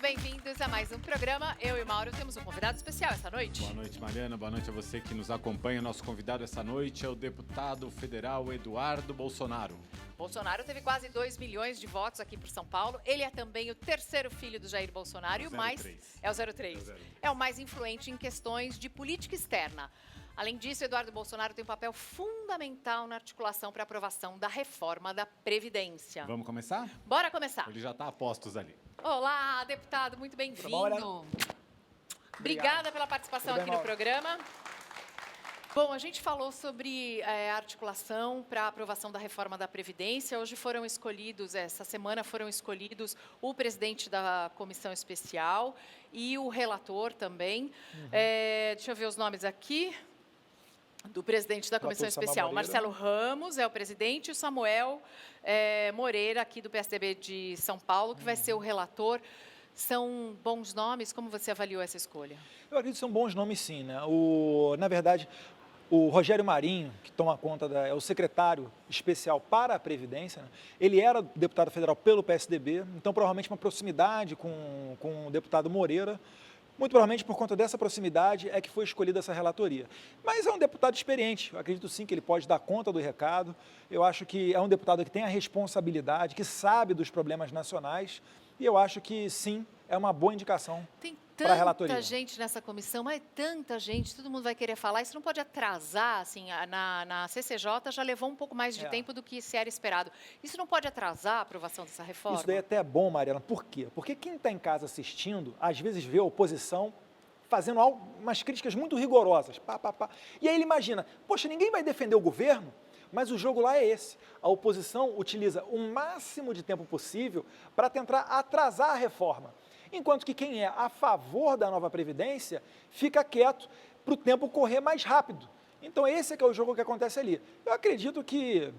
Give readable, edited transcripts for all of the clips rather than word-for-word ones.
bem-vindos a mais um programa. Eu e Mauro temos um convidado especial essa noite. Boa noite, Mariana. Boa noite a você que nos acompanha. Nosso convidado essa noite é o deputado federal Eduardo Bolsonaro. Bolsonaro teve quase 2 milhões de votos aqui por São Paulo. Ele é também o terceiro filho do Jair Bolsonaro e o mais... É o 03. É o mais influente em questões de política externa. Além disso, Eduardo Bolsonaro tem um papel fundamental na articulação para a aprovação da reforma da Previdência. Vamos começar? Bora começar. Ele já está a postos ali. Olá, deputado, muito bem-vindo. Obrigada pela participação aqui no programa. Bom, a gente falou sobre a articulação para a aprovação da reforma da Previdência. Hoje foram escolhidos, essa semana foram escolhidos o presidente da comissão especial e o relator também. Deixa eu ver os nomes aqui. Do presidente da comissão especial, Marcelo Ramos é o presidente, e o Samuel Moreira, aqui do PSDB de São Paulo, que vai ser o relator. São bons nomes? Como você avaliou essa escolha? Eu acredito que são bons nomes, sim, né? Na verdade, o Rogério Marinho, que toma conta, é o secretário especial para a Previdência, né? Ele era deputado federal pelo PSDB, então provavelmente uma proximidade com o deputado Moreira. Muito provavelmente, por conta dessa proximidade, é que foi escolhida essa relatoria. Mas é um deputado experiente, eu acredito sim que ele pode dar conta do recado. Eu acho que é um deputado que tem a responsabilidade, que sabe dos problemas nacionais, e eu acho que sim, é uma boa indicação para a relatoria. Tanta gente nessa comissão, mas tanta gente, todo mundo vai querer falar. Isso não pode atrasar, assim, na CCJ já levou um pouco mais de tempo do que se era esperado. Isso não pode atrasar a aprovação dessa reforma? Isso daí até é bom, Mariana. Por quê? Porque quem está em casa assistindo, às vezes vê a oposição fazendo umas críticas muito rigorosas. E aí ele imagina, poxa, ninguém vai defender o governo? Mas o jogo lá é esse. A oposição utiliza o máximo de tempo possível para tentar atrasar a reforma. Enquanto que quem é a favor da nova Previdência fica quieto para o tempo correr mais rápido. Então esse é que é o jogo que acontece ali. Eu acredito que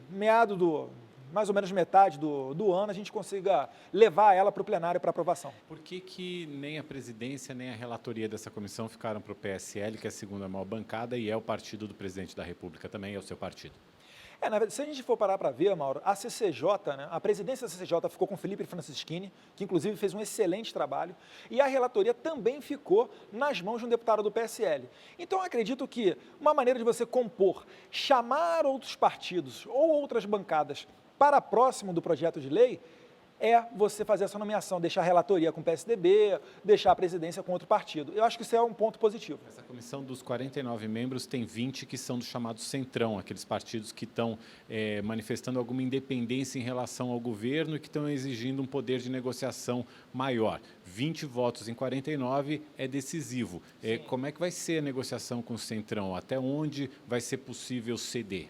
mais ou menos metade do ano a gente consiga levar ela para o plenário para aprovação. Por que nem a presidência nem a relatoria dessa comissão ficaram para o PSL, que é a segunda maior bancada e é o partido do presidente da República, também é o seu partido? Na verdade, se a gente for parar para ver, Mauro, a CCJ, né, a presidência da CCJ ficou com Felipe Francischini, que inclusive fez um excelente trabalho, e a relatoria também ficou nas mãos de um deputado do PSL. Então, eu acredito que uma maneira de você compor, chamar outros partidos ou outras bancadas para próximo do projeto de lei, é você fazer essa nomeação, deixar a relatoria com o PSDB, deixar a presidência com outro partido. Eu acho que isso é um ponto positivo. Essa comissão dos 49 membros tem 20 que são do chamado centrão, aqueles partidos que estão manifestando alguma independência em relação ao governo e que estão exigindo um poder de negociação maior. 20 votos em 49 é decisivo. Como é que vai ser a negociação com o centrão? Até onde vai ser possível ceder?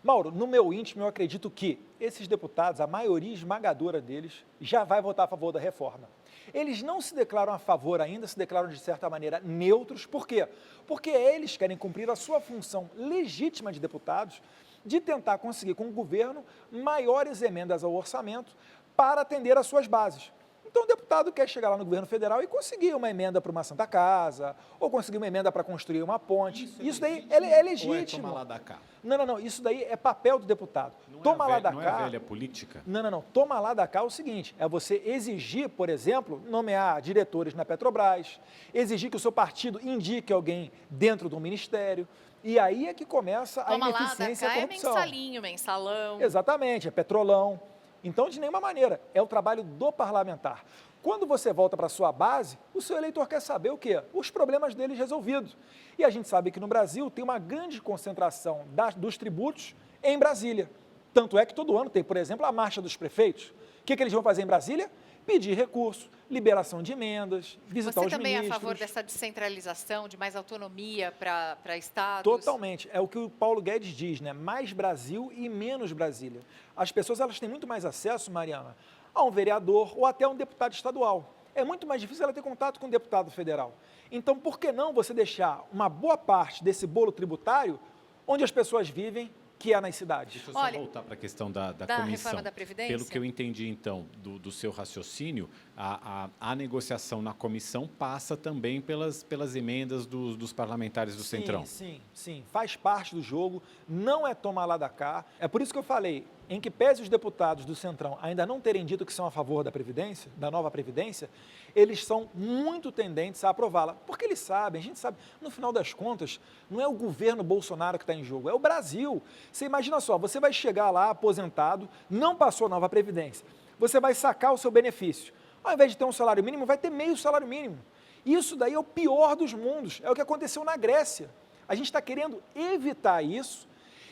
Mauro, no meu íntimo, eu acredito que esses deputados, a maioria esmagadora deles, já vai votar a favor da reforma. Eles não se declaram a favor ainda, se declaram, de certa maneira, neutros. Por quê? Porque eles querem cumprir a sua função legítima de deputados de tentar conseguir com o governo maiores emendas ao orçamento para atender às suas bases. Então, o deputado quer chegar lá no governo federal e conseguir uma emenda para uma Santa Casa, ou conseguir uma emenda para construir uma ponte. Isso daí é legítimo. Ou é tomar lá da cá? Não. Isso daí é papel do deputado. Toma lá da cá. Não é velha política? Não. Toma lá da cá é o seguinte, é você exigir, por exemplo, nomear diretores na Petrobras, exigir que o seu partido indique alguém dentro do ministério. E aí é que começa a ineficiência e a corrupção. É mensalinho, mensalão. Exatamente, é petrolão. Então, de nenhuma maneira, é o trabalho do parlamentar. Quando você volta para a sua base, o seu eleitor quer saber o quê? Os problemas deles resolvidos. E a gente sabe que no Brasil tem uma grande concentração dos tributos em Brasília. Tanto é que todo ano tem, por exemplo, a marcha dos prefeitos. O que eles vão fazer em Brasília? Pedir recurso, liberação de emendas, visitar os ministros. Você também é a favor dessa descentralização, de mais autonomia para estados? Totalmente. É o que o Paulo Guedes diz, né? Mais Brasil e menos Brasília. As pessoas elas têm muito mais acesso, Mariana, a um vereador ou até a um deputado estadual. É muito mais difícil ela ter contato com um deputado federal. Então, por que não você deixar uma boa parte desse bolo tributário onde as pessoas vivem que é nas cidades. Deixa eu só voltar para a questão da comissão. Reforma da Previdência? Pelo que eu entendi, então, do seu raciocínio, a negociação na comissão passa também pelas emendas dos parlamentares do Centrão. Sim. Faz parte do jogo, não é tomar lá da cá. É por isso que eu falei, em que pese os deputados do Centrão ainda não terem dito que são a favor da Previdência, da nova Previdência, eles são muito tendentes a aprová-la. Porque eles sabem, a gente sabe, no final das contas, não é o governo Bolsonaro que está em jogo, é o Brasil. Você imagina só, você vai chegar lá aposentado, não passou a nova Previdência, você vai sacar o seu benefício. Ao invés de ter um salário mínimo, vai ter meio salário mínimo. Isso daí é o pior dos mundos, é o que aconteceu na Grécia. A gente está querendo evitar isso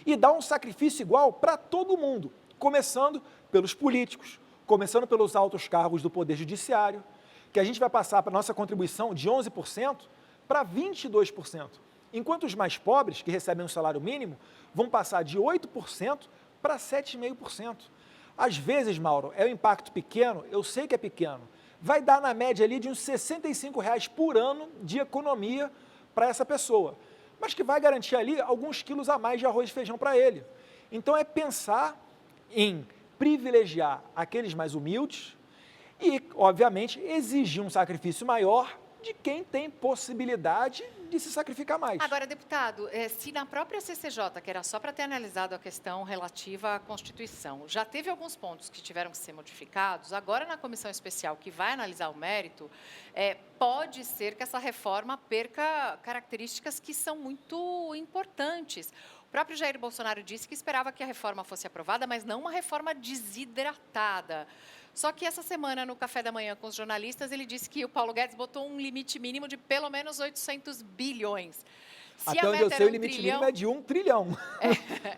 e dar um sacrifício igual para todo mundo, começando pelos políticos, começando pelos altos cargos do Poder Judiciário, que a gente vai passar para a nossa contribuição de 11% para 22%, enquanto os mais pobres, que recebem um salário mínimo, vão passar de 8% para 7,5%. Às vezes, Mauro, é um impacto pequeno, eu sei que é pequeno, vai dar na média ali de uns R$ 65,00 por ano de economia para essa pessoa, mas que vai garantir ali alguns quilos a mais de arroz e feijão para ele. Então é pensar em privilegiar aqueles mais humildes e, obviamente, exigir um sacrifício maior de quem tem possibilidade de se sacrificar mais. Agora, deputado, se na própria CCJ, que era só para ter analisado a questão relativa à Constituição, já teve alguns pontos que tiveram que ser modificados, agora na comissão especial que vai analisar o mérito, pode ser que essa reforma perca características que são muito importantes. O próprio Jair Bolsonaro disse que esperava que a reforma fosse aprovada, mas não uma reforma desidratada. Só que essa semana, no café da manhã com os jornalistas, ele disse que o Paulo Guedes botou um limite mínimo de pelo menos 800 bilhões. Até onde eu sei, o limite mínimo é de 1 trilhão.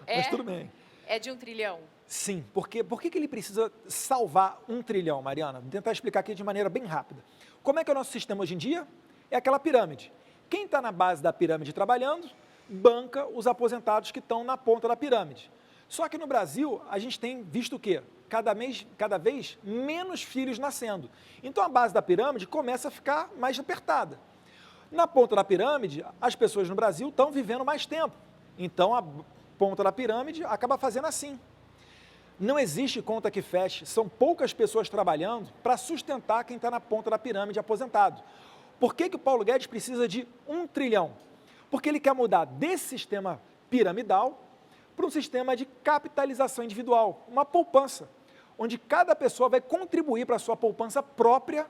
Mas tudo bem. É de 1 trilhão? Sim. Por que ele precisa salvar 1 trilhão, Mariana? Vou tentar explicar aqui de maneira bem rápida. Como é que é o nosso sistema hoje em dia? É aquela pirâmide. Quem está na base da pirâmide trabalhando, banca os aposentados que estão na ponta da pirâmide. Só que no Brasil, a gente tem visto o quê? Cada vez menos filhos nascendo. Então, a base da pirâmide começa a ficar mais apertada. Na ponta da pirâmide, as pessoas no Brasil estão vivendo mais tempo. Então, a ponta da pirâmide acaba fazendo assim. Não existe conta que feche. São poucas pessoas trabalhando para sustentar quem está na ponta da pirâmide aposentado. Por que o Paulo Guedes precisa de 1 trilhão? Porque ele quer mudar desse sistema piramidal para um sistema de capitalização individual, uma poupança, onde cada pessoa vai contribuir para a sua poupança própria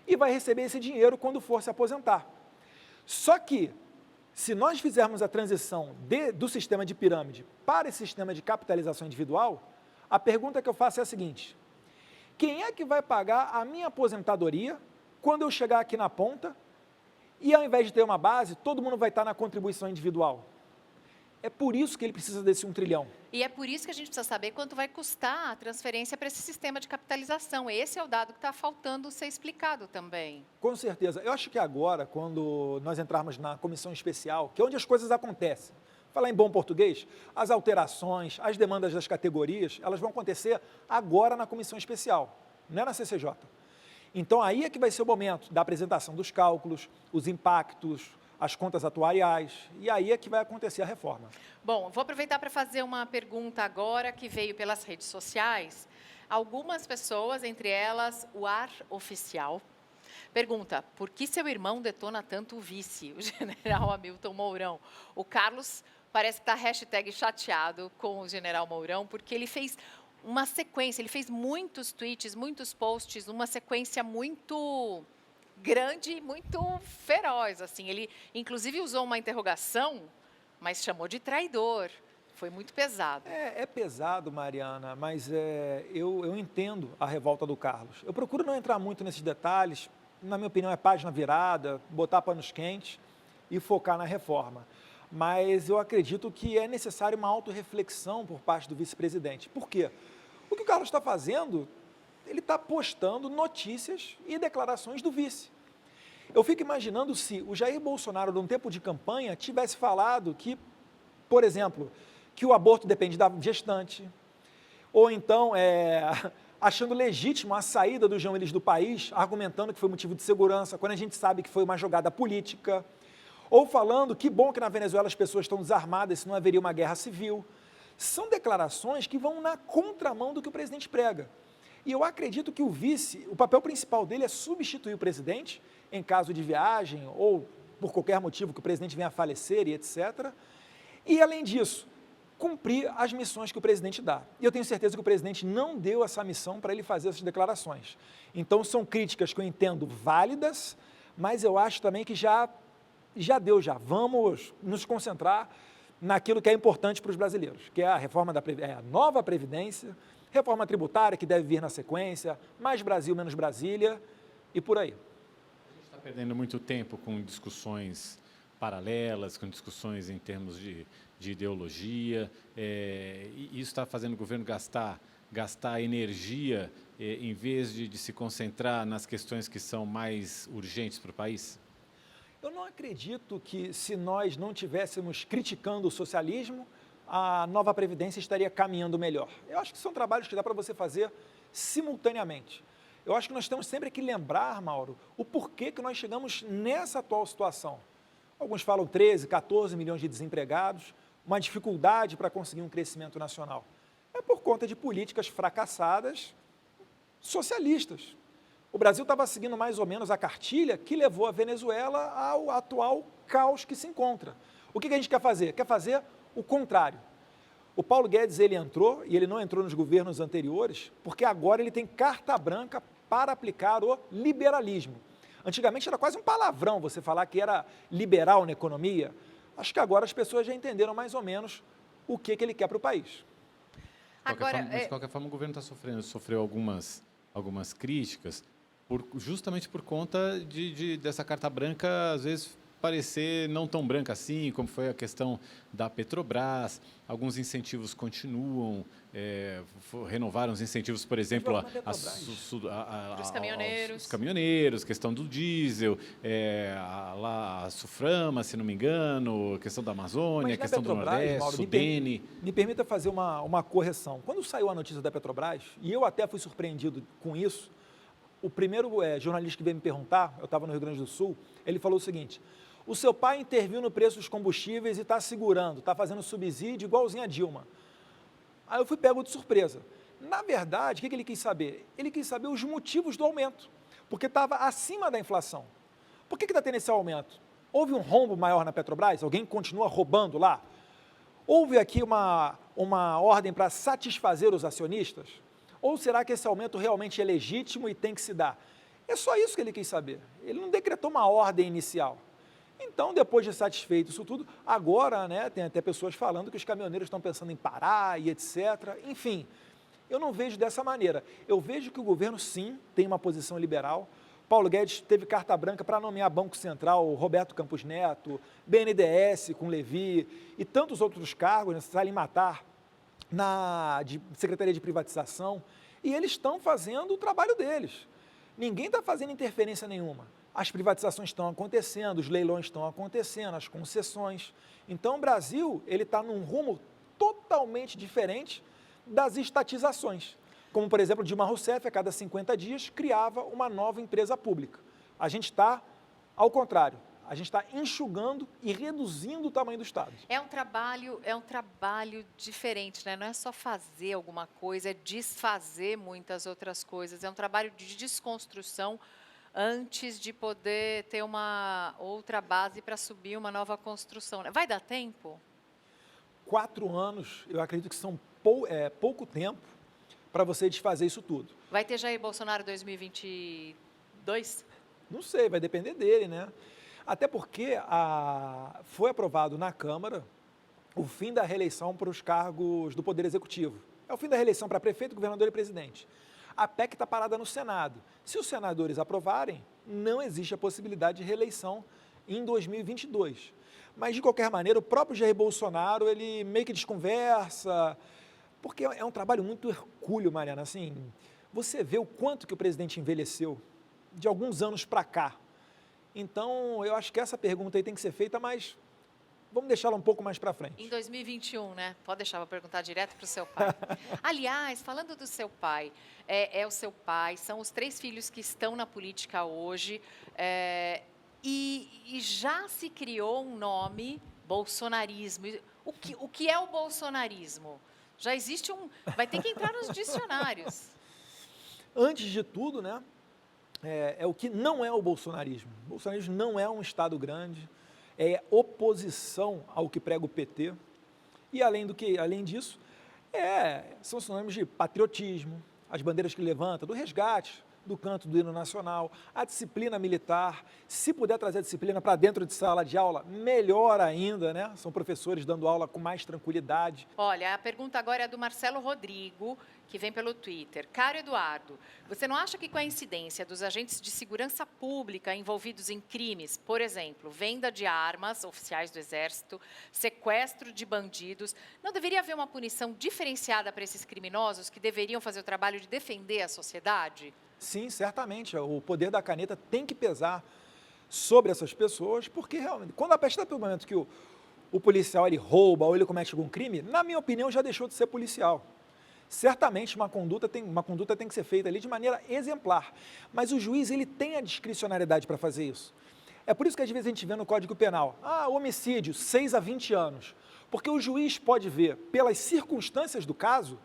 e vai receber esse dinheiro quando for se aposentar. Só que, se nós fizermos a transição do sistema de pirâmide para esse sistema de capitalização individual, a pergunta que eu faço é a seguinte: quem é que vai pagar a minha aposentadoria quando eu chegar aqui na ponta e, ao invés de ter uma base, todo mundo vai estar na contribuição individual? É por isso que ele precisa desse 1 trilhão. E é por isso que a gente precisa saber quanto vai custar a transferência para esse sistema de capitalização. Esse é o dado que está faltando ser explicado também. Com certeza. Eu acho que agora, quando nós entrarmos na comissão especial, que é onde as coisas acontecem, falar em bom português, as alterações, as demandas das categorias, elas vão acontecer agora na comissão especial, não é na CCJ. Então, aí é que vai ser o momento da apresentação dos cálculos, os impactos, as contas atuariais, e aí é que vai acontecer a reforma. Bom, vou aproveitar para fazer uma pergunta agora que veio pelas redes sociais. Algumas pessoas, entre elas o Ar Oficial, pergunta: por que seu irmão detona tanto o vice, o general Hamilton Mourão? O Carlos parece que está #chateado com o general Mourão, porque ele fez uma sequência, ele fez muitos tweets, muitos posts, uma sequência muito grande, muito feroz, assim. Ele, inclusive, usou uma interrogação, mas chamou de traidor. Foi muito pesado. É pesado, Mariana, mas eu entendo a revolta do Carlos. Eu procuro não entrar muito nesses detalhes. Na minha opinião, é página virada, botar panos quentes e focar na reforma. Mas eu acredito que é necessário uma autorreflexão por parte do vice-presidente. Por quê? O que o Carlos está fazendo, ele está postando notícias e declarações do vice. Eu fico imaginando se o Jair Bolsonaro, num tempo de campanha, tivesse falado que, por exemplo, que o aborto depende da gestante, ou então achando legítimo a saída do João Willis do país, argumentando que foi motivo de segurança, quando a gente sabe que foi uma jogada política, ou falando que bom que na Venezuela as pessoas estão desarmadas, senão haveria uma guerra civil. são declarações que vão na contramão do que o presidente prega. E eu acredito que o vice, o papel principal dele é substituir o presidente em caso de viagem ou por qualquer motivo que o presidente venha a falecer e etc. E, além disso, cumprir as missões que o presidente dá. E eu tenho certeza que o presidente não deu essa missão para ele fazer essas declarações. Então, são críticas que eu entendo válidas, mas eu acho também que já deu. Vamos nos concentrar naquilo que é importante para os brasileiros, que é a reforma a nova Previdência, reforma tributária que deve vir na sequência, mais Brasil, menos Brasília e por aí. A gente está perdendo muito tempo com discussões paralelas, com discussões em termos de ideologia, e isso está fazendo o governo gastar energia em vez de se concentrar nas questões que são mais urgentes para o país? Eu não acredito que, se nós não estivéssemos criticando o socialismo, a nova Previdência estaria caminhando melhor. Eu acho que são trabalhos que dá para você fazer simultaneamente. Eu acho que nós temos sempre que lembrar, Mauro, o porquê que nós chegamos nessa atual situação. Alguns falam 13, 14 milhões de desempregados, uma dificuldade para conseguir um crescimento nacional. É por conta de políticas fracassadas socialistas. O Brasil estava seguindo mais ou menos a cartilha que levou a Venezuela ao atual caos que se encontra. O que a gente quer fazer? Quer fazer o contrário. O Paulo Guedes, ele entrou, e ele não entrou nos governos anteriores, porque agora ele tem carta branca para aplicar o liberalismo. Antigamente era quase um palavrão você falar que era liberal na economia. Acho que agora as pessoas já entenderam mais ou menos o que ele quer para o país. De qualquer forma, o governo sofreu algumas críticas, justamente por conta dessa carta branca, às vezes, parecer não tão branca assim, como foi a questão da Petrobras. Alguns incentivos continuam, renovaram os incentivos, por exemplo, os caminhoneiros. Os caminhoneiros, questão do diesel, a Suframa, se não me engano, a questão da Amazônia, a questão Petrobras, do Nordeste, Mauro, Sudene. Me permita fazer uma correção. Quando saiu a notícia da Petrobras, e eu até fui surpreendido com isso, o primeiro jornalista que veio me perguntar, eu estava no Rio Grande do Sul, ele falou o seguinte: o seu pai interviu no preço dos combustíveis e está segurando, está fazendo subsídio igualzinho a Dilma. Aí eu fui pego de surpresa. Na verdade, o que ele quis saber? Ele quis saber os motivos do aumento, porque estava acima da inflação. Por que está tendo esse aumento? Houve um rombo maior na Petrobras? Alguém continua roubando lá? Houve aqui uma ordem para satisfazer os acionistas? Ou será que esse aumento realmente é legítimo e tem que se dar? É só isso que ele quis saber. Ele não decretou uma ordem inicial. Então, depois de satisfeito isso tudo, agora, tem até pessoas falando que os caminhoneiros estão pensando em parar e etc. Enfim, eu não vejo dessa maneira. Eu vejo que o governo, sim, tem uma posição liberal. Paulo Guedes teve carta branca para nomear Banco Central, Roberto Campos Neto, BNDES com Levi e tantos outros cargos, Salim Matar, na Secretaria de Privatização, e eles estão fazendo o trabalho deles. Ninguém está fazendo interferência nenhuma. As privatizações estão acontecendo, os leilões estão acontecendo, as concessões. Então, o Brasil está num rumo totalmente diferente das estatizações. Como, por exemplo, Dilma Rousseff, a cada 50 dias, criava uma nova empresa pública. A gente está, ao contrário, a gente está enxugando e reduzindo o tamanho do Estado. É um trabalho diferente, né? Não é só fazer alguma coisa, é desfazer muitas outras coisas. É um trabalho de desconstrução antes de poder ter uma outra base para subir uma nova construção. Vai dar tempo? 4 anos, eu acredito que são pouco tempo para você desfazer isso tudo. Vai ter Jair Bolsonaro 2022? Não sei, vai depender dele, né? Até porque foi aprovado na Câmara o fim da reeleição para os cargos do Poder Executivo. É o fim da reeleição para prefeito, governador e presidente. A PEC está parada no Senado. Se os senadores aprovarem, não existe a possibilidade de reeleição em 2022. Mas, de qualquer maneira, o próprio Jair Bolsonaro, ele meio que desconversa, porque é um trabalho muito hercúleo, Mariana. Assim, você vê o quanto que o presidente envelheceu de alguns anos para cá. Então, eu acho que essa pergunta aí tem que ser feita, mas vamos deixá-la um pouco mais para frente. Em 2021, né? Pode deixar, vou perguntar direto para o seu pai. Aliás, falando do seu pai, é o seu pai, são os 3 filhos que estão na política hoje, e já se criou um nome, bolsonarismo. O que é o bolsonarismo? Já existe vai ter que entrar nos dicionários. Antes de tudo, né, é o que não é o bolsonarismo. O bolsonarismo não é um Estado grande, é oposição ao que prega o PT. E além disso, são sinônimos de patriotismo, as bandeiras que levanta, do resgate, do canto do hino nacional, a disciplina militar. Se puder trazer a disciplina para dentro de sala de aula, melhor ainda, né? São professores dando aula com mais tranquilidade. Olha, a pergunta agora é do Marcelo Rodrigo, que vem pelo Twitter. Caro Eduardo, você não acha que com a incidência dos agentes de segurança pública envolvidos em crimes, por exemplo, venda de armas, oficiais do Exército, sequestro de bandidos, não deveria haver uma punição diferenciada para esses criminosos que deveriam fazer o trabalho de defender a sociedade? Sim, certamente. O poder da caneta tem que pesar sobre essas pessoas, porque realmente, quando a partir do momento que o policial ele rouba ou ele comete algum crime, na minha opinião, já deixou de ser policial. Certamente uma conduta tem que ser feita ali de maneira exemplar, mas o juiz ele tem a discricionariedade para fazer isso. É por isso que às vezes a gente vê no Código Penal, homicídio, 6 a 20 anos, porque o juiz pode ver, pelas circunstâncias do caso,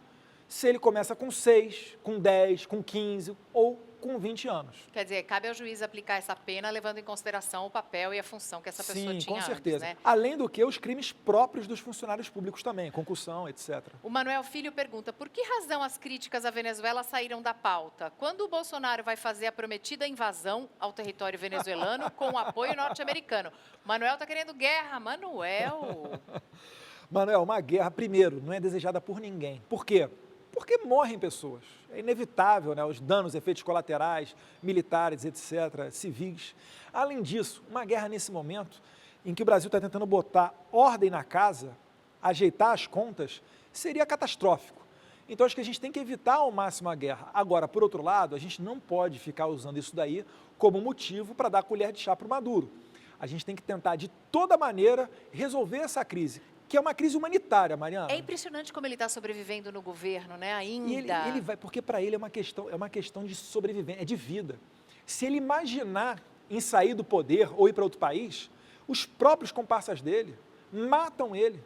se ele começa com 6, com 10, com 15 ou com 20 anos. Quer dizer, cabe ao juiz aplicar essa pena levando em consideração o papel e a função que essa pessoa tinha Sim, com antes, certeza. né? Além do que os crimes próprios dos funcionários públicos também, concussão, etc. O Manuel Filho pergunta, por que razão as críticas à Venezuela saíram da pauta? Quando o Bolsonaro vai fazer a prometida invasão ao território venezuelano com o apoio norte-americano? Manuel está querendo guerra. Manuel! Manuel, uma guerra, primeiro, não é desejada por ninguém. Por quê? Porque morrem pessoas. É inevitável, né? Os danos, efeitos colaterais, militares, etc., civis. Além disso, uma guerra nesse momento, em que o Brasil está tentando botar ordem na casa, ajeitar as contas, seria catastrófico. Então, acho que a gente tem que evitar ao máximo a guerra. Agora, por outro lado, a gente não pode ficar usando isso daí como motivo para dar colher de chá para o Maduro. A gente tem que tentar, de toda maneira, resolver essa crise, que é uma crise humanitária, Mariana. É impressionante como ele está sobrevivendo no governo, né? Ainda. E ele vai, porque para ele é uma questão de sobrevivência, é de vida. Se ele imaginar em sair do poder ou ir para outro país, os próprios comparsas dele matam ele.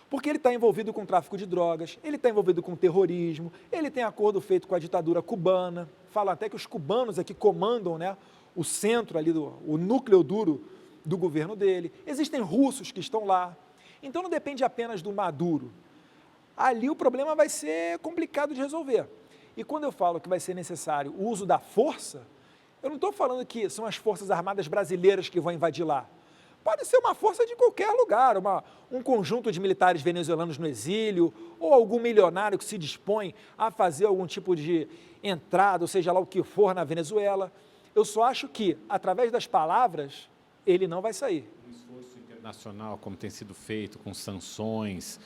Porque ele está envolvido com tráfico de drogas, ele está envolvido com terrorismo, ele tem acordo feito com a ditadura cubana. Falam até que os cubanos aqui comandam, né, o centro ali, o núcleo duro do governo dele. Existem russos que estão lá. Então não depende apenas do Maduro. Ali o problema vai ser complicado de resolver. E quando eu falo que vai ser necessário o uso da força, eu não estou falando que são as Forças Armadas brasileiras que vão invadir lá. Pode ser uma força de qualquer lugar, um conjunto de militares venezuelanos no exílio, ou algum milionário que se dispõe a fazer algum tipo de entrada, ou seja lá o que for na Venezuela. Eu só acho que, através das palavras, ele não vai sair. Um esforço internacional, como tem sido feito, com sanções...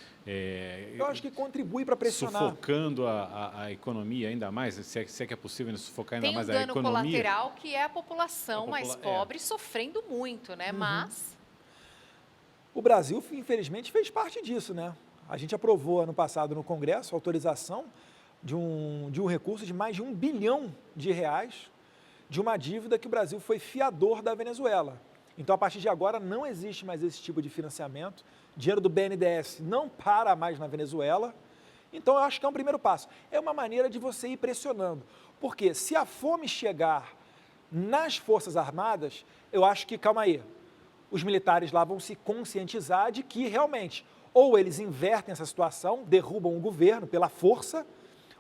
eu acho que contribui para pressionar. Sufocando a economia ainda mais, se é que é possível sufocar ainda mais a economia. Tem um dano colateral que é a população mais pobre sofrendo muito, né? Mas... O Brasil, infelizmente, fez parte disso, né? A gente aprovou ano passado no Congresso a autorização de um recurso de mais de R$1 bilhão de uma dívida que o Brasil foi fiador da Venezuela. Então, a partir de agora, não existe mais esse tipo de financiamento. Dinheiro do BNDES não para mais na Venezuela. Então, eu acho que é um primeiro passo. É uma maneira de você ir pressionando. Porque se a fome chegar nas Forças Armadas, eu acho que, calma aí, os militares lá vão se conscientizar de que, realmente, ou eles invertem essa situação, derrubam o governo pela força,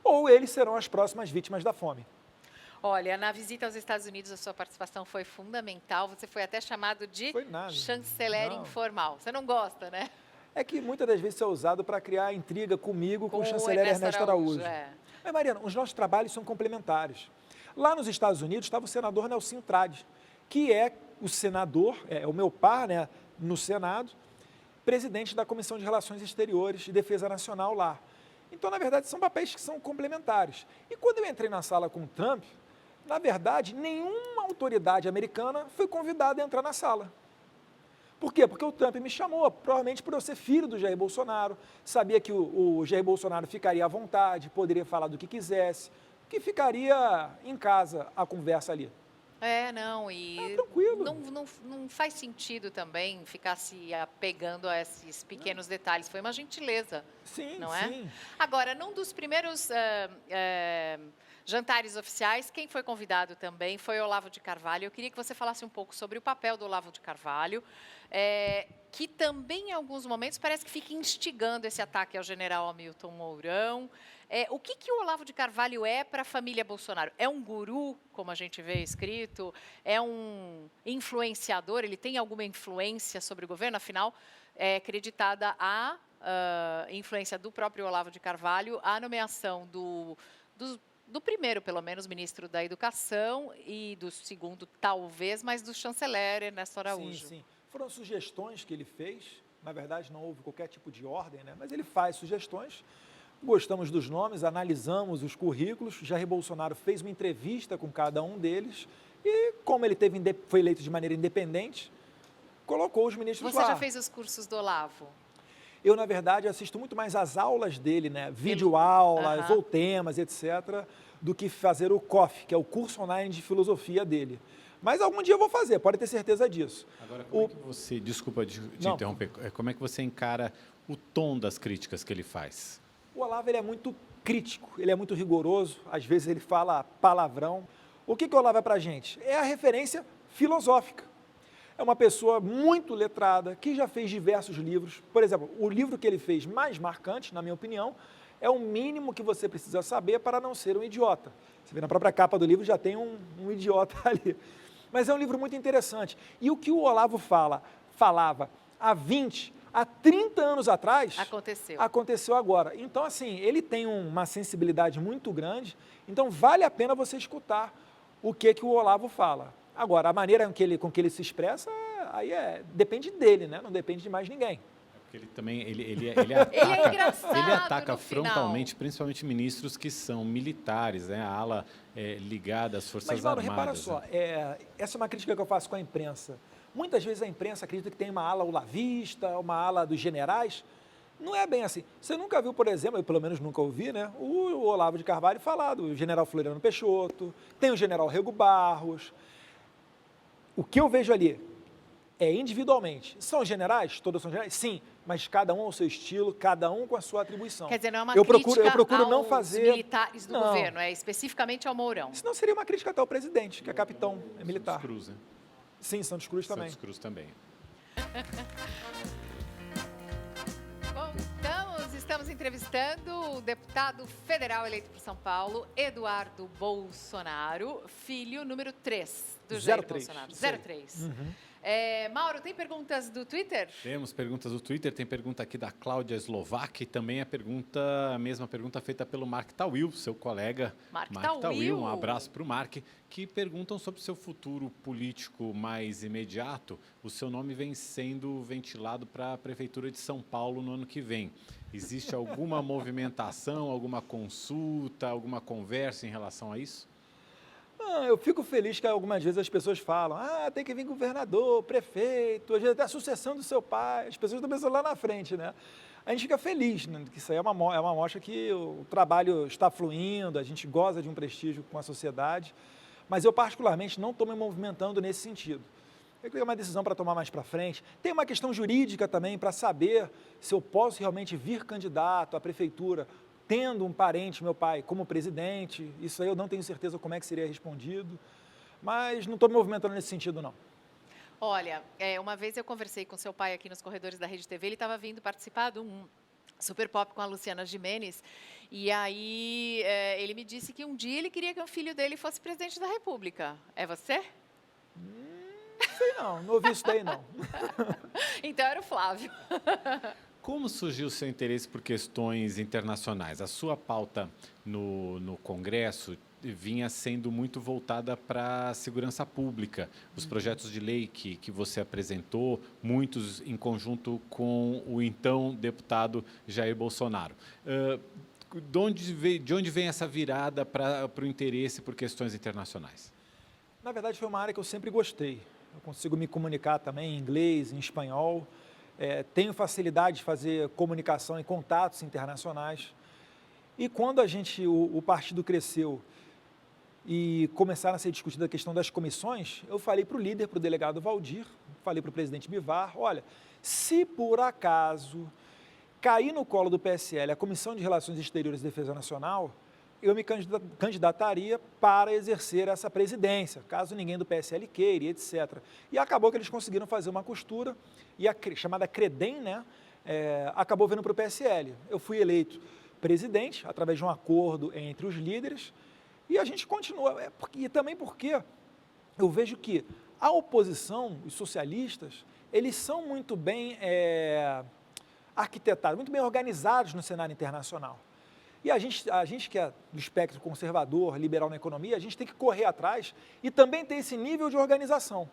ou eles serão as próximas vítimas da fome. Olha, na visita aos Estados Unidos, a sua participação foi fundamental. Você foi até chamado de chanceler informal. Você não gosta, né? É que muitas das vezes isso é usado para criar intriga comigo com o chanceler Ernesto Araújo. Mas, Mariana, os nossos trabalhos são complementares. Lá nos Estados Unidos estava o senador Nelsinho Trade, que é o senador, é o meu par, né, no Senado, presidente da Comissão de Relações Exteriores e Defesa Nacional lá. Então, na verdade, são papéis que são complementares. E quando eu entrei na sala com o Trump, na verdade, nenhuma autoridade americana foi convidada a entrar na sala. Por quê? Porque o Trump me chamou, provavelmente por eu ser filho do Jair Bolsonaro, sabia que o Jair Bolsonaro ficaria à vontade, poderia falar do que quisesse, que ficaria em casa a conversa ali. Não, e tranquilo. não faz sentido também ficar se apegando a esses pequenos detalhes. Foi uma gentileza, Sim, não é? sim. Agora, num dos primeiros jantares oficiais, quem foi convidado também foi Olavo de Carvalho. Eu queria que você falasse um pouco sobre o papel do Olavo de Carvalho, que também, em alguns momentos, parece que fica instigando esse ataque ao general Hamilton Mourão. O que o Olavo de Carvalho é para a família Bolsonaro? É um guru, como a gente vê escrito? É um influenciador? Ele tem alguma influência sobre o governo? Afinal, é acreditada a influência do próprio Olavo de Carvalho, a nomeação do primeiro, pelo menos, ministro da Educação e do segundo, talvez, mas do chanceler Ernesto Araújo. Sim. Foram sugestões que ele fez. Na verdade, não houve qualquer tipo de ordem, né? Mas ele faz sugestões. Gostamos dos nomes, analisamos os currículos. Jair Bolsonaro fez uma entrevista com cada um deles e, como ele foi eleito de maneira independente, colocou os ministros lá. Você já fez os cursos do Olavo? Eu, na verdade, assisto muito mais às aulas dele, né? Videoaulas ou temas, etc., do que fazer o COF, que é o curso online de filosofia dele. Mas algum dia eu vou fazer, pode ter certeza disso. Agora, como é que você, desculpa de interromper, como é que você encara o tom das críticas que ele faz? O Olavo, ele é muito crítico, ele é muito rigoroso, às vezes ele fala palavrão. O que o Olavo é para a gente? É a referência filosófica. É uma pessoa muito letrada, que já fez diversos livros. Por exemplo, o livro que ele fez mais marcante, na minha opinião, é o mínimo que você precisa saber para não ser um idiota. Você vê na própria capa do livro, já tem um idiota ali. Mas é um livro muito interessante. E o que o Olavo falava há 20, há 30 anos atrás, aconteceu agora. Então, assim, ele tem uma sensibilidade muito grande, então vale a pena você escutar o que o Olavo fala. Agora, a maneira com que ele se expressa, aí depende dele, né? Não depende de mais ninguém. Porque ele também, ele é engraçado ele ataca no frontalmente, final. principalmente ministros que são militares, né? A ala ligada às Forças Mas, Mauro, Armadas. repara só, essa é uma crítica que eu faço com a imprensa. Muitas vezes a imprensa acredita que tem uma ala olavista, uma ala dos generais. Não é bem assim. Você nunca viu, por exemplo, eu pelo menos nunca ouvi, né? O Olavo de Carvalho falar do general Floriano Peixoto, tem o general Rego Barros. O que eu vejo ali é individualmente. São generais? Todos são generais? Sim, mas cada um ao seu estilo, cada um com a sua atribuição. Quer dizer, não é uma eu crítica procuro não fazer militares do governo, é especificamente ao Mourão. Senão seria uma crítica até ao presidente, que é capitão, é militar. Santos Cruz, né? Sim, Santos Cruz também. Santos Cruz também. Bom, estamos entrevistando o deputado federal eleito por São Paulo, Eduardo Bolsonaro, filho número 3 do Jair Bolsonaro. 03. Mauro, tem perguntas do Twitter? Temos perguntas do Twitter, tem pergunta aqui da Cláudia Slovak, também a mesma pergunta feita pelo Mark Tawil, seu colega. Mark Tawil, um abraço para o Mark, que perguntam sobre o seu futuro político mais imediato. O seu nome vem sendo ventilado para a Prefeitura de São Paulo no ano que vem. Existe alguma movimentação, alguma consulta, alguma conversa em relação a isso? Eu fico feliz que algumas vezes as pessoas falam, tem que vir governador, prefeito, às vezes até a sucessão do seu pai, as pessoas estão pensando lá na frente, né? A gente fica feliz, né? Que isso aí é uma mostra que o trabalho está fluindo, a gente goza de um prestígio com a sociedade, mas eu particularmente não estou me movimentando nesse sentido. Eu tenho uma decisão para tomar mais para frente. Tem uma questão jurídica também para saber se eu posso realmente vir candidato à prefeitura, tendo um parente, meu pai, como presidente. Isso aí eu não tenho certeza como é que seria respondido, mas não estou me movimentando nesse sentido, não. Olha, uma vez eu conversei com seu pai aqui nos corredores da Rede TV, ele estava vindo participar de um Super Pop com a Luciana Gimenez, e aí ele me disse que um dia ele queria que o filho dele fosse presidente da República. É você? Não sei não ouvi isso daí não. Então era o Flávio. Como surgiu o seu interesse por questões internacionais? A sua pauta no Congresso vinha sendo muito voltada para a segurança pública. Os projetos de lei que você apresentou, muitos em conjunto com o então deputado Jair Bolsonaro. De onde vem essa virada para o interesse por questões internacionais? Na verdade, foi uma área que eu sempre gostei. Eu consigo me comunicar também em inglês, em espanhol. Tenho facilidade de fazer comunicação e contatos internacionais. E quando o partido cresceu e começaram a ser discutida a questão das comissões, eu falei para o líder, para o delegado Valdir, falei para o presidente Bivar, olha, se por acaso cair no colo do PSL a Comissão de Relações Exteriores e Defesa Nacional, eu me candidataria para exercer essa presidência, caso ninguém do PSL queira, etc. E acabou que eles conseguiram fazer uma costura, e a chamada CREDEM, né, acabou vindo para o PSL. Eu fui eleito presidente, através de um acordo entre os líderes, e a gente continua. E também porque eu vejo que a oposição, os socialistas, eles são muito bem arquitetados, muito bem organizados no cenário internacional. E a gente que é do espectro conservador, liberal na economia, a gente tem que correr atrás e também ter esse nível de organização.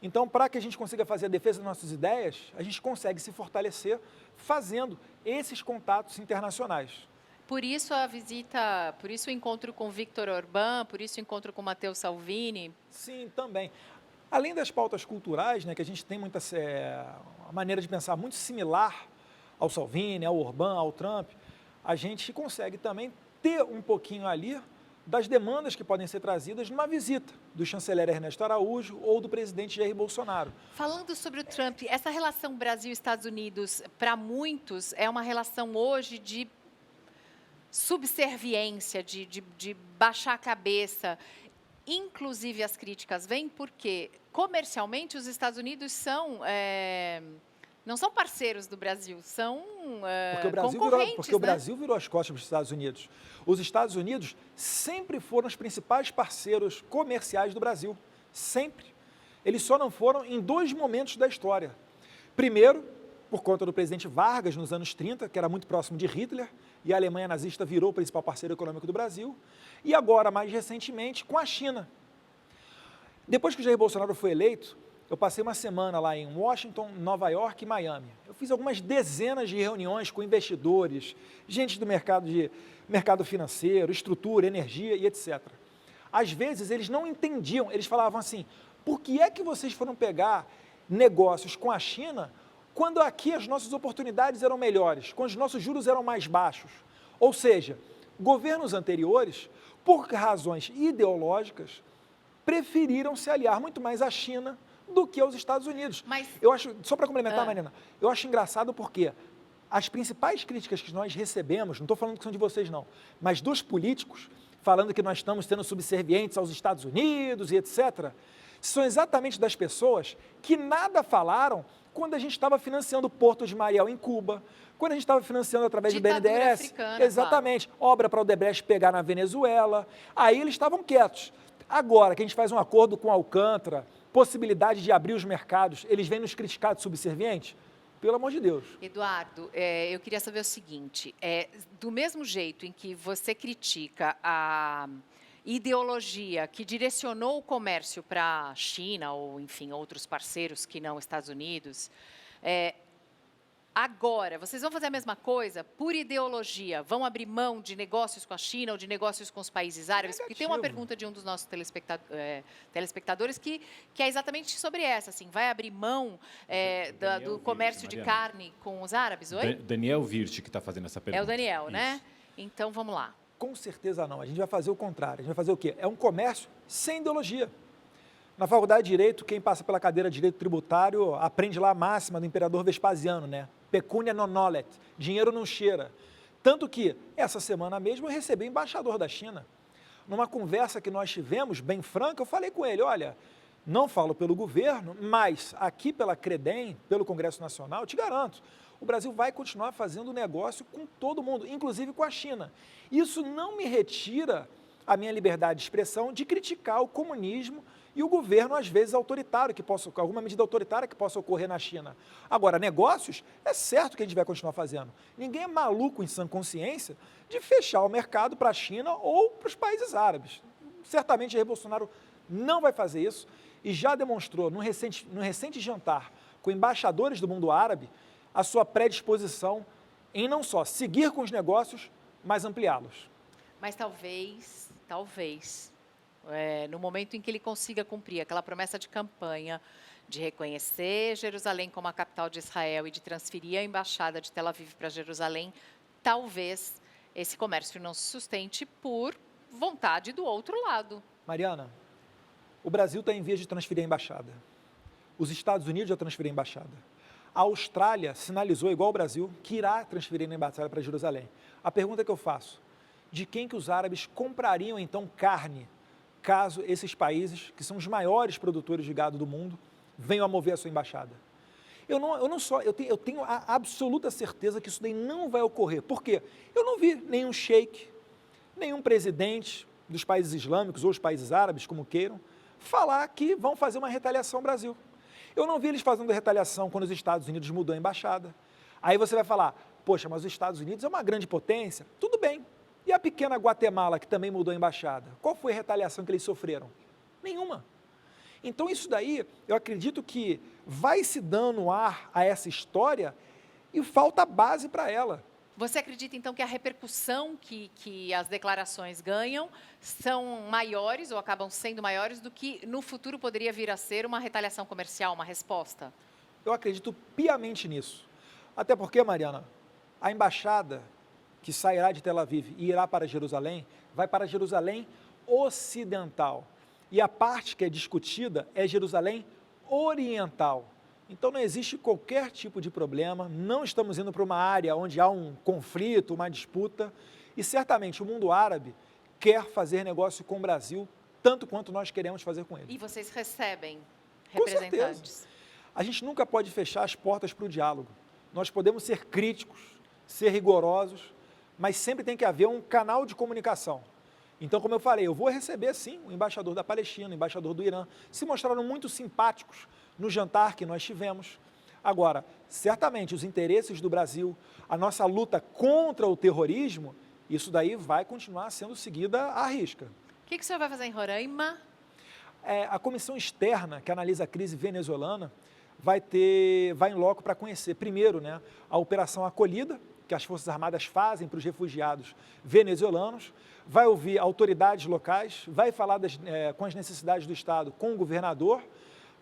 Então, para que a gente consiga fazer a defesa das nossas ideias, a gente consegue se fortalecer fazendo esses contatos internacionais. Por isso a visita, por isso o encontro com Viktor Orbán, por isso o encontro com Matteo Salvini? Sim, também. Além das pautas culturais, né, que a gente tem uma maneira de pensar muito similar ao Salvini, ao Orbán, ao Trump, a gente consegue também ter um pouquinho ali das demandas que podem ser trazidas numa visita do chanceler Ernesto Araújo ou do presidente Jair Bolsonaro. Falando sobre o Trump, essa relação Brasil-Estados Unidos, para muitos, é uma relação hoje de subserviência, de baixar a cabeça. Inclusive, as críticas vêm porque, comercialmente, os Estados Unidos são... não são parceiros do Brasil, são concorrentes. Porque o Brasil virou as costas para os Estados Unidos. Os Estados Unidos sempre foram os principais parceiros comerciais do Brasil. Sempre. Eles só não foram em dois momentos da história. Primeiro, por conta do presidente Vargas, nos anos 30, que era muito próximo de Hitler, e a Alemanha nazista virou o principal parceiro econômico do Brasil. E agora, mais recentemente, com a China. Depois que o Jair Bolsonaro foi eleito, eu passei uma semana lá em Washington, Nova York e Miami. Eu fiz algumas dezenas de reuniões com investidores, gente do mercado financeiro, estrutura, energia e etc. Às vezes eles não entendiam, eles falavam assim, por que é que vocês foram pegar negócios com a China quando aqui as nossas oportunidades eram melhores, quando os nossos juros eram mais baixos? Ou seja, governos anteriores, por razões ideológicas, preferiram se aliar muito mais à China do que aos Estados Unidos. Mas, eu acho, só para complementar, Marina, eu acho engraçado porque as principais críticas que nós recebemos, não estou falando que são de vocês não, mas dos políticos, falando que nós estamos sendo subservientes aos Estados Unidos e etc., são exatamente das pessoas que nada falaram quando a gente estava financiando o Porto de Mariel em Cuba, quando a gente estava financiando através do BNDES, africana, exatamente, claro. Obra para o Odebrecht pegar na Venezuela, aí eles estavam quietos. Agora que a gente faz um acordo com a Alcântara, possibilidade de abrir os mercados, eles vêm nos criticar de subservientes? Pelo amor de Deus. Eduardo, eu queria saber o seguinte, do mesmo jeito em que você critica a ideologia que direcionou o comércio para a China ou, enfim, outros parceiros que não Estados Unidos, agora, vocês vão fazer a mesma coisa por ideologia? Vão abrir mão de negócios com a China ou de negócios com os países árabes? Porque tem uma pergunta de um dos nossos telespectadores que é exatamente sobre essa. Assim, vai abrir mão do comércio de carne com os árabes? Oi? Daniel Virte que está fazendo essa pergunta. É o Daniel, né? Então, vamos lá. Com certeza não. A gente vai fazer o contrário. A gente vai fazer o quê? É um comércio sem ideologia. Na faculdade de Direito, quem passa pela cadeira de Direito Tributário aprende lá a máxima do imperador Vespasiano, né? Pecunia non olet, dinheiro não cheira. Tanto que, essa semana mesmo, eu recebi o embaixador da China. Numa conversa que nós tivemos, bem franca, eu falei com ele, olha, não falo pelo governo, mas aqui pela CREDEM, pelo Congresso Nacional, eu te garanto, o Brasil vai continuar fazendo negócio com todo mundo, inclusive com a China. Isso não me retira a minha liberdade de expressão de criticar o comunismo e o governo, às vezes, autoritário, alguma medida autoritária que possa ocorrer na China. Agora, negócios, é certo que a gente vai continuar fazendo. Ninguém é maluco, em sã consciência, de fechar o mercado para a China ou para os países árabes. Certamente, Jair Bolsonaro não vai fazer isso e já demonstrou, num recente jantar com embaixadores do mundo árabe, a sua predisposição em não só seguir com os negócios, mas ampliá-los. Mas talvez, no momento em que ele consiga cumprir aquela promessa de campanha de reconhecer Jerusalém como a capital de Israel e de transferir a embaixada de Tel Aviv para Jerusalém, talvez esse comércio não se sustente por vontade do outro lado. Mariana, o Brasil está em vias de transferir a embaixada. Os Estados Unidos já transferiram a embaixada. A Austrália sinalizou, igual o Brasil, que irá transferir a embaixada para Jerusalém. A pergunta que eu faço, de quem que os árabes comprariam, então, carne, caso esses países, que são os maiores produtores de gado do mundo, venham a mover a sua embaixada? Eu tenho a absoluta certeza que isso daí não vai ocorrer. Por quê? Eu não vi nenhum sheik, nenhum presidente dos países islâmicos ou os países árabes, como queiram, falar que vão fazer uma retaliação ao Brasil. Eu não vi eles fazendo retaliação quando os Estados Unidos mudou a embaixada. Aí você vai falar, poxa, mas os Estados Unidos é uma grande potência. Tudo bem. E a pequena Guatemala, que também mudou a embaixada? Qual foi a retaliação que eles sofreram? Nenhuma. Então isso daí, eu acredito que vai se dando ar a essa história e falta base para ela. Você acredita, então, que a repercussão que as declarações ganham são maiores ou acabam sendo maiores do que no futuro poderia vir a ser uma retaliação comercial, uma resposta? Eu acredito piamente nisso. Até porque, Mariana, a embaixada que sairá de Tel Aviv e irá para Jerusalém, vai para Jerusalém ocidental. E a parte que é discutida é Jerusalém oriental. Então não existe qualquer tipo de problema, não estamos indo para uma área onde há um conflito, uma disputa, e certamente o mundo árabe quer fazer negócio com o Brasil, tanto quanto nós queremos fazer com ele. E vocês recebem Com representantes? certeza. A gente nunca pode fechar as portas para o diálogo. Nós podemos ser críticos, ser rigorosos, mas sempre tem que haver um canal de comunicação. Então, como eu falei, eu vou receber, sim, o embaixador da Palestina, o embaixador do Irã, se mostraram muito simpáticos no jantar que nós tivemos. Agora, certamente, os interesses do Brasil, a nossa luta contra o terrorismo, isso daí vai continuar sendo seguida à risca. O que o senhor vai fazer em Roraima? A comissão externa, que analisa a crise venezuelana, vai em loco para conhecer, primeiro, né, a Operação Acolhida, que as Forças Armadas fazem para os refugiados venezuelanos, vai ouvir autoridades locais, vai falar com as necessidades do Estado com o governador,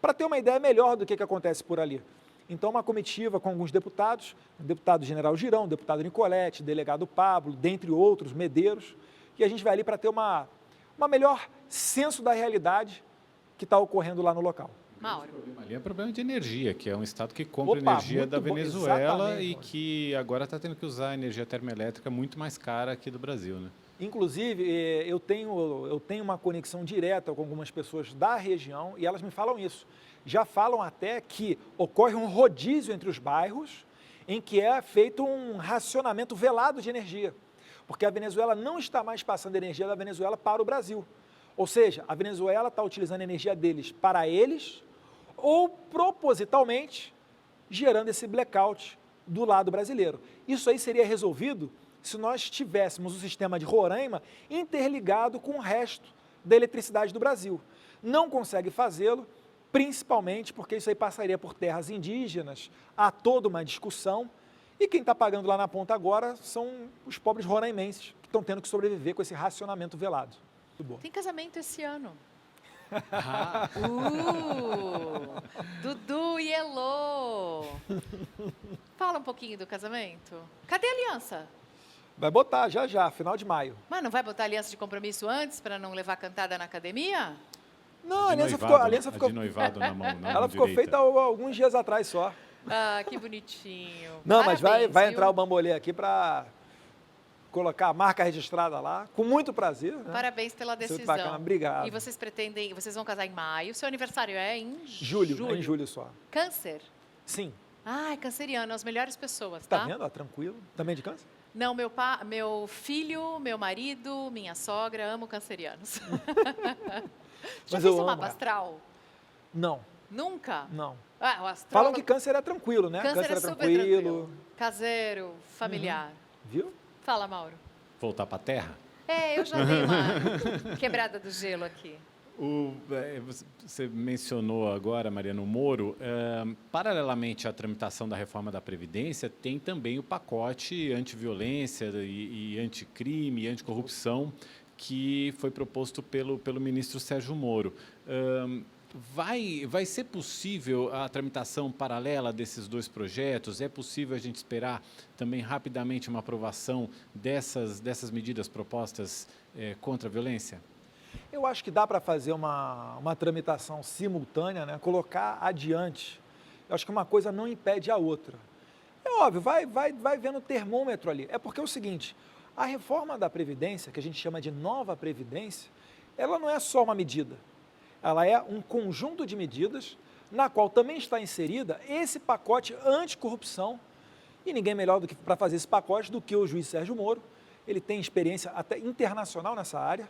para ter uma ideia melhor do que acontece por ali. Então, uma comitiva com alguns deputados, o deputado General Girão, o deputado Nicolete, o delegado Pablo, dentre outros, Medeiros, e a gente vai ali para ter uma melhor senso da realidade que está ocorrendo lá no local. Mauro. O problema ali é problema de energia, que é um estado que compra Opa, energia da muito bom, Venezuela exatamente, e que agora está tendo que usar a energia termoelétrica muito mais cara aqui do Brasil, né? Inclusive, eu tenho uma conexão direta com algumas pessoas da região e elas me falam isso. Já falam até que ocorre um rodízio entre os bairros em que é feito um racionamento velado de energia, porque a Venezuela não está mais passando energia da Venezuela para o Brasil. Ou seja, a Venezuela está utilizando a energia deles para eles ou propositalmente gerando esse blackout do lado brasileiro. Isso aí seria resolvido se nós tivéssemos o sistema de Roraima interligado com o resto da eletricidade do Brasil. Não consegue fazê-lo, principalmente porque isso aí passaria por terras indígenas, há toda uma discussão, e quem está pagando lá na ponta agora são os pobres roraimenses, que estão tendo que sobreviver com esse racionamento velado. Muito bom. Tem casamento esse ano. Ah, Dudu e Elô. Fala um pouquinho do casamento. Cadê a aliança? Vai botar, já, final de maio. Mas não vai botar aliança de compromisso antes para não levar cantada na academia? Não, a aliança ficou de noivado na mão, na ela mão ficou direita. feita alguns dias atrás só. Ah, que bonitinho. Não, Parabéns, mas vai viu? entrar o bambolê aqui para colocar a marca registrada lá, com muito prazer. Né? Parabéns pela Isso é decisão. bacana, obrigado. E vocês vão casar em maio. Seu aniversário é em Julho, em julho só. Câncer? Sim. Ai, canceriano, as melhores pessoas, Tá tá? vendo? Ó, tranquilo. Também de câncer? Não, meu filho, meu marido, minha sogra, amo cancerianos. Já Mas fez eu um amo, mapa é. astral? Não, Nunca? não. Ah, o astrólogo... Falam que câncer é tranquilo, né? Câncer é é super tranquilo. tranquilo. Caseiro, familiar. Viu? Fala, Mauro. Voltar para a terra? Eu já dei uma quebrada do gelo aqui. Você mencionou agora, Mariana, o Moro. Paralelamente à tramitação da reforma da Previdência, tem também o pacote antiviolência e anticrime, anticorrupção, que foi proposto pelo ministro Sérgio Moro. Vai ser possível a tramitação paralela desses dois projetos? É possível a gente esperar também rapidamente uma aprovação dessas medidas propostas contra a violência? Eu acho que dá para fazer uma tramitação simultânea, né? Colocar adiante. Eu acho que uma coisa não impede a outra. É óbvio, vai vendo o termômetro ali. É porque é o seguinte, a reforma da Previdência, que a gente chama de nova Previdência, ela não é só uma medida. Ela é um conjunto de medidas na qual também está inserida esse pacote anticorrupção, e ninguém melhor do que para fazer esse pacote do que o juiz Sérgio Moro. Ele tem experiência até internacional nessa área.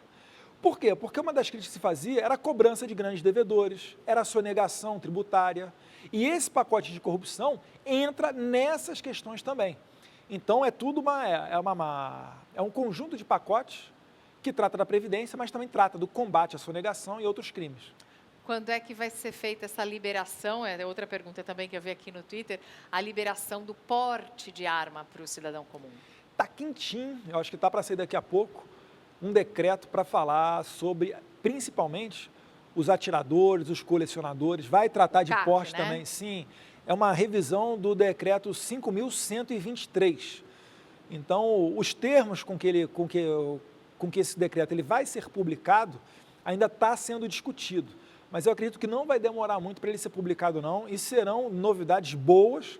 Por quê? Porque uma das críticas que se fazia era a cobrança de grandes devedores, era a sonegação tributária, e esse pacote de corrupção entra nessas questões também. Então é tudo um conjunto de pacotes que trata da Previdência, mas também trata do combate à sonegação e outros crimes. Quando é que vai ser feita essa liberação? É outra pergunta também que eu vi aqui no Twitter, a liberação do porte de arma para o cidadão comum. Está quentinho, eu acho que está para sair daqui a pouco, um decreto para falar sobre, principalmente, os atiradores, os colecionadores, vai tratar de CAC, porte né? também, sim. É uma revisão do decreto 5.123. Então, os termos com que esse decreto ele vai ser publicado ainda está sendo discutido. Mas eu acredito que não vai demorar muito para ele ser publicado, não, e serão novidades boas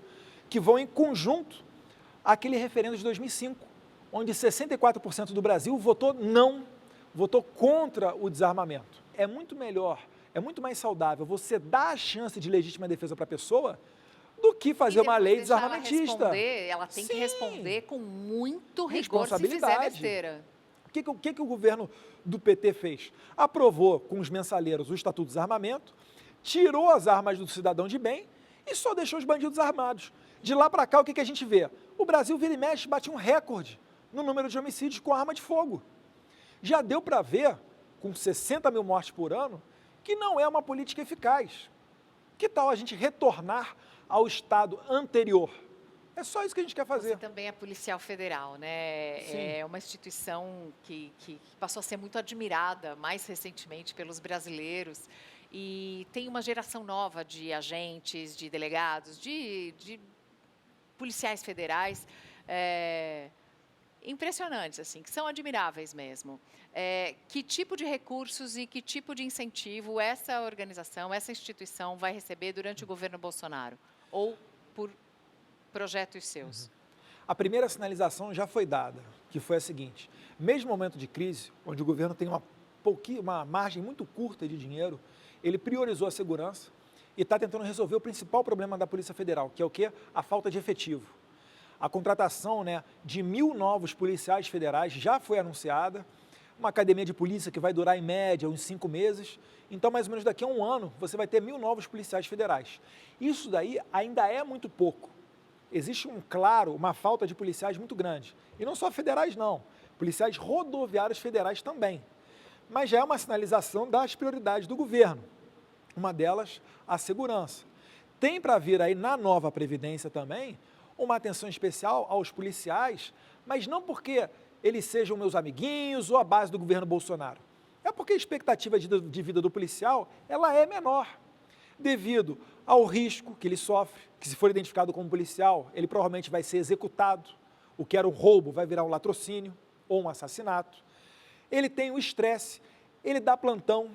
que vão em conjunto àquele referendo de 2005, onde 64% do Brasil votou não, votou contra o desarmamento. É muito melhor, é muito mais saudável você dar a chance de legítima defesa para a pessoa do que fazer uma lei desarmamentista. Ela tem que responder com muito rigor se fizer besteira. O que o governo do PT fez? Aprovou com os mensaleiros o Estatuto do Desarmamento, tirou as armas do cidadão de bem e só deixou os bandidos armados. De lá para cá, o que a gente vê? O Brasil, vira e mexe, bate um recorde no número de homicídios com arma de fogo. Já deu para ver, com 60 mil mortes por ano, que não é uma política eficaz. Que tal a gente retornar ao estado anterior? É só isso que a gente quer fazer. Você também é policial federal, né? Sim. É uma instituição que passou a ser muito admirada mais recentemente pelos brasileiros e tem uma geração nova de agentes, de delegados, de policiais federais impressionantes, assim, que são admiráveis mesmo. Que tipo de recursos e que tipo de incentivo essa organização, essa instituição vai receber durante o governo Bolsonaro? Ou por projetos seus? A primeira sinalização já foi dada, que foi a seguinte: mesmo no momento de crise, onde o governo tem uma margem muito curta de dinheiro, ele priorizou a segurança e está tentando resolver o principal problema da Polícia Federal, que é o quê? A falta de efetivo. A contratação, né, de 1.000 novos policiais federais já foi anunciada, uma academia de polícia que vai durar em média uns 5 meses, então mais ou menos daqui a um ano você vai ter 1.000 novos policiais federais. Isso daí ainda é muito pouco. Existe uma falta de policiais muito grande. E não só federais, não. Policiais rodoviários federais também. Mas já é uma sinalização das prioridades do governo. Uma delas, a segurança. Tem para vir aí na nova Previdência também uma atenção especial aos policiais, mas não porque eles sejam meus amiguinhos ou a base do governo Bolsonaro. É porque a expectativa de vida do policial ela é menor, devido ao risco que ele sofre, que se for identificado como policial, ele provavelmente vai ser executado, o que era um roubo vai virar um latrocínio ou um assassinato. Ele tem o estresse, ele dá plantão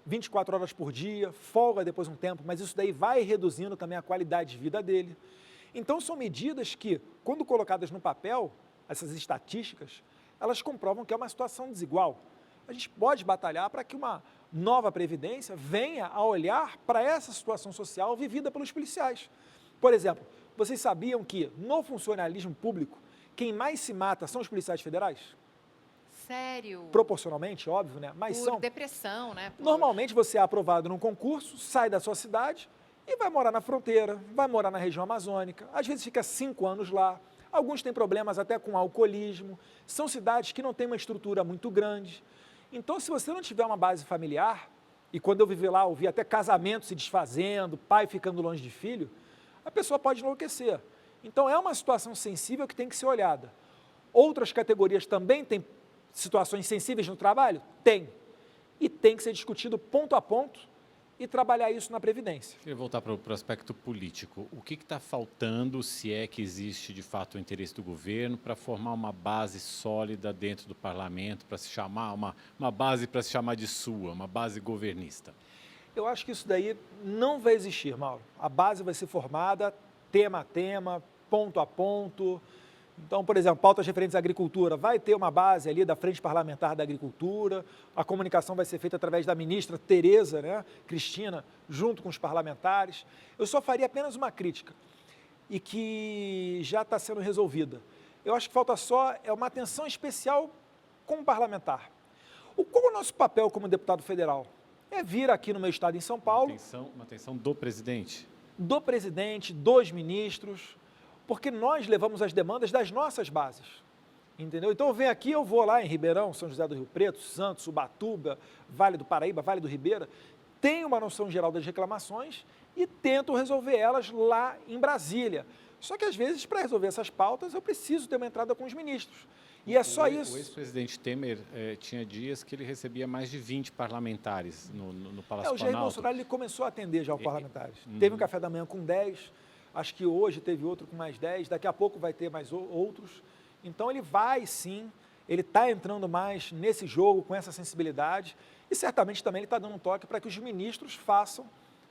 24 horas por dia, folga depois de um tempo, mas isso daí vai reduzindo também a qualidade de vida dele. Então são medidas que, quando colocadas no papel, essas estatísticas, elas comprovam que é uma situação desigual. A gente pode batalhar para que uma nova Previdência venha a olhar para essa situação social vivida pelos policiais. Por exemplo, vocês sabiam que no funcionalismo público, quem mais se mata são os policiais federais? Sério? Proporcionalmente, óbvio, né? Mas por depressão, né? Normalmente você é aprovado num concurso, sai da sua cidade e vai morar na fronteira, vai morar na região amazônica, às vezes fica 5 anos lá. Alguns têm problemas até com alcoolismo, são cidades que não têm uma estrutura muito grande. Então, se você não tiver uma base familiar, e quando eu vivi lá, eu vi até casamento se desfazendo, pai ficando longe de filho, a pessoa pode enlouquecer. Então, é uma situação sensível que tem que ser olhada. Outras categorias também têm situações sensíveis no trabalho? Tem. E tem que ser discutido ponto a ponto e trabalhar isso na Previdência. Queria voltar para o aspecto político. O que está faltando, se é que existe de fato o interesse do governo, para formar uma base sólida dentro do parlamento, para se chamar uma base para se chamar de sua, uma base governista? Eu acho que isso daí não vai existir, Mauro. A base vai ser formada tema a tema, ponto a ponto. Então, por exemplo, pautas referentes à agricultura, vai ter uma base ali da Frente Parlamentar da Agricultura, a comunicação vai ser feita através da ministra Tereza, né, Cristina, junto com os parlamentares. Eu só faria apenas uma crítica, e que já está sendo resolvida. Eu acho que falta só uma atenção especial com o parlamentar. Qual é o nosso papel como deputado federal? É vir aqui no meu estado, em São Paulo... Uma atenção do presidente. Do presidente, dos ministros... porque nós levamos as demandas das nossas bases, entendeu? Então eu venho aqui, eu vou lá em Ribeirão, São José do Rio Preto, Santos, Ubatuba, Vale do Paraíba, Vale do Ribeira, tenho uma noção geral das reclamações e tento resolver elas lá em Brasília. Só que às vezes, para resolver essas pautas, eu preciso ter uma entrada com os ministros. E é só isso. O ex-presidente Temer tinha dias que ele recebia mais de 20 parlamentares no Palácio Planalto. O Jair Bolsonaro ele começou a atender já os parlamentares. Teve um café da manhã com 10, acho que hoje teve outro com mais 10, daqui a pouco vai ter mais outros. Então ele vai sim, ele está entrando mais nesse jogo com essa sensibilidade e certamente também ele está dando um toque para que os ministros façam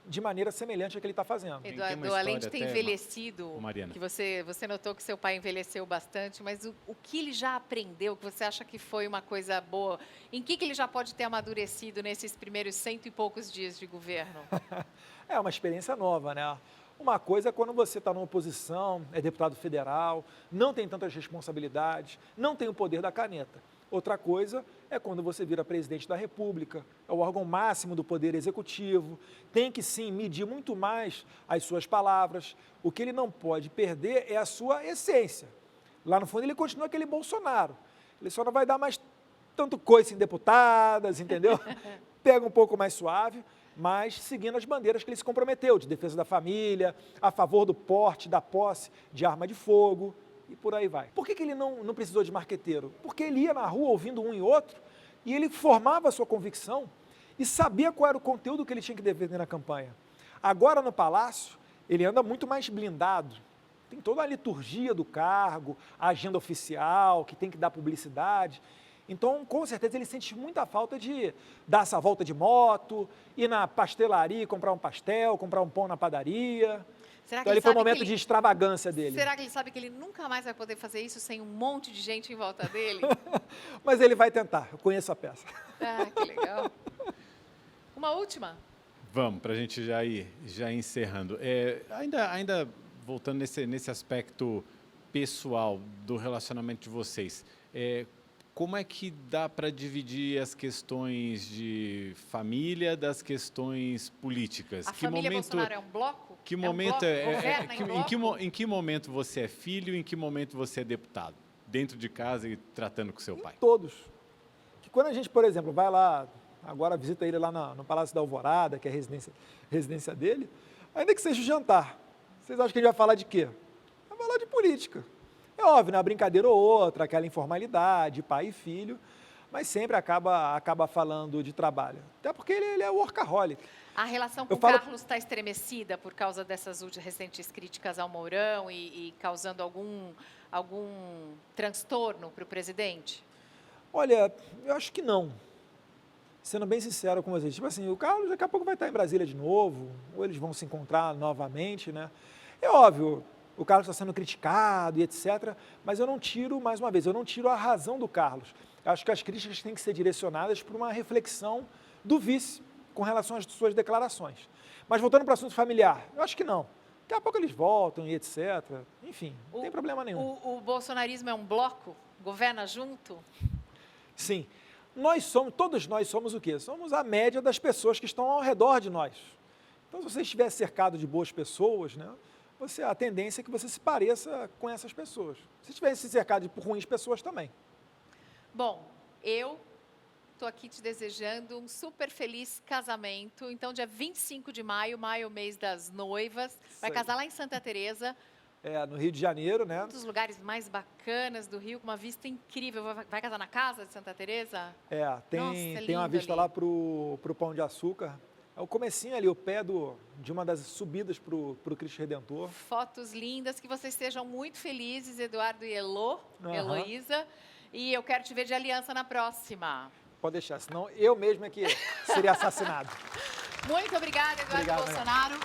de maneira semelhante à que ele está fazendo. Eduardo, além de ter envelhecido, Mariana, que você notou que seu pai envelheceu bastante, mas o que ele já aprendeu, que você acha que foi uma coisa boa, em que ele já pode ter amadurecido nesses primeiros 100 e poucos dias de governo? É uma experiência nova, né? Uma coisa é quando você está numa oposição, é deputado federal, não tem tantas responsabilidades, não tem o poder da caneta. Outra coisa é quando você vira presidente da República, é o órgão máximo do poder executivo, tem que sim medir muito mais as suas palavras. O que ele não pode perder é a sua essência. Lá no fundo ele continua aquele Bolsonaro, ele só não vai dar mais tanto coice em deputadas, entendeu? Pega um pouco mais suave, mas seguindo as bandeiras que ele se comprometeu, de defesa da família, a favor do porte, da posse de arma de fogo, e por aí vai. Por que ele não precisou de marqueteiro? Porque ele ia na rua ouvindo um e outro, e ele formava a sua convicção e sabia qual era o conteúdo que ele tinha que defender na campanha. Agora, no Palácio, ele anda muito mais blindado. Tem toda a liturgia do cargo, a agenda oficial, que tem que dar publicidade. Então, com certeza, ele sente muita falta de dar essa volta de moto, ir na pastelaria, comprar um pastel, comprar um pão na padaria. Então, ele foi um momento de extravagância dele. Será que ele sabe que ele nunca mais vai poder fazer isso sem um monte de gente em volta dele? Mas ele vai tentar, eu conheço a peça. Ah, que legal. Uma última? Vamos, para a gente já ir encerrando. Ainda voltando nesse aspecto pessoal do relacionamento de vocês, como é que dá para dividir as questões de família das questões políticas? A família Bolsonaro é um bloco? Que momento em que momento você é filho e em que momento você é deputado? Dentro de casa e tratando com seu pai? Todos. Que quando a gente, por exemplo, vai lá, agora visita ele lá no Palácio da Alvorada, que é a residência dele, ainda que seja o jantar, vocês acham que ele vai falar de quê? Vai falar de política. É óbvio, né? Uma brincadeira ou outra, aquela informalidade, pai e filho, mas sempre acaba falando de trabalho. Até porque ele é workaholic. A relação com o Carlos está estremecida por causa dessas recentes críticas ao Mourão e causando algum transtorno para o presidente? Olha, eu acho que não. Sendo bem sincero com vocês, tipo assim, o Carlos daqui a pouco vai estar em Brasília de novo, ou eles vão se encontrar novamente, né? É óbvio, o Carlos está sendo criticado e etc., mas eu não tiro, mais uma vez, eu não tiro a razão do Carlos. Eu acho que as críticas têm que ser direcionadas para uma reflexão do vice com relação às suas declarações. Mas voltando para o assunto familiar, eu acho que não. Daqui a pouco eles voltam e etc. Enfim, não tem problema nenhum. O bolsonarismo é um bloco? Governa junto? Sim. Todos nós somos o quê? Somos a média das pessoas que estão ao redor de nós. Então, se você estiver cercado de boas pessoas, né, a tendência é que você se pareça com essas pessoas. Se estiver cercado de ruins pessoas também. Bom, eu estou aqui te desejando um super feliz casamento. Então, dia 25 de maio, mês das noivas, vai casar lá em Santa Teresa. No Rio de Janeiro, né? Um dos lugares mais bacanas do Rio, com uma vista incrível. Vai casar na casa de Santa Teresa? Tem uma vista ali lá pro Pão de Açúcar, É o comecinho ali, o pé de uma das subidas para o Cristo Redentor. Fotos lindas, que vocês sejam muito felizes, Eduardo e Heloísa. E eu quero te ver de aliança na próxima. Pode deixar, senão eu mesmo é que seria assassinado. Muito obrigada, Eduardo Bolsonaro.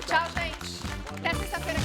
Tchau, gente. Até sexta-feira.